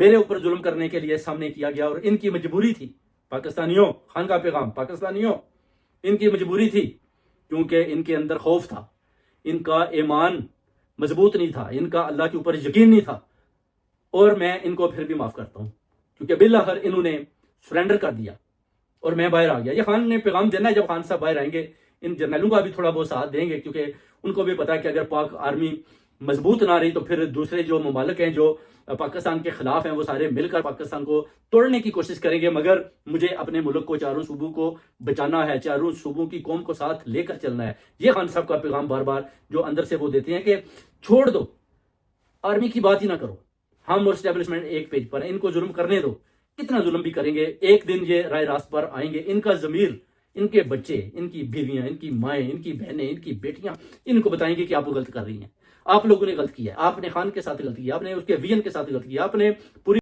میرے اوپر ظلم کرنے کے لیے سامنے کیا گیا، اور ان کی مجبوری تھی پاکستانیوں، خان کا پیغام پاکستانیوں، ان کی مجبوری تھی، کیونکہ ان کے اندر خوف تھا، ان کا ایمان مضبوط نہیں تھا، ان کا اللہ کے اوپر یقین نہیں تھا، اور میں ان کو پھر بھی معاف کرتا ہوں، کیونکہ بالآخر انہوں نے سرنڈر کر دیا اور میں باہر آ گیا۔ یہ خان نے پیغام دینا ہے، جب خان صاحب باہر آئیں گے ان جرنیلوں کا بھی تھوڑا بہت ساتھ دیں گے، کیونکہ ان کو بھی پتا ہے کہ اگر پاک آرمی مضبوط نہ رہی تو پھر دوسرے جو ممالک ہیں جو پاکستان کے خلاف ہیں وہ سارے مل کر پاکستان کو توڑنے کی کوشش کریں گے، مگر مجھے اپنے ملک کو، چاروں صوبوں کو بچانا ہے، چاروں صوبوں کی قوم کو ساتھ لے کر چلنا ہے۔ یہ خان صاحب کا پیغام بار بار جو اندر سے وہ دیتے ہیں کہ چھوڑ دو، آرمی کی بات ہی نہ کرو، ہم اور اسٹیبلشمنٹ ایک پیج پر ہیں، ان کو ظلم کرنے دو، کتنا ظلم بھی کریں گے، ایک دن یہ رائے راست پر آئیں گے۔ ان کا ضمیر، ان کے بچے، ان کی بیویاں، ان کی مائیں، ان کی بہنیں، ان کی بیٹیاں ان کو بتائیں گے کہ آپ وہ غلط کر رہی ہیں، آپ لوگوں نے غلط کیا ہے، آپ نے خان کے ساتھ غلط کیا، آپ نے اس کے ویژن کے ساتھ غلط کیا، آپ نے پوری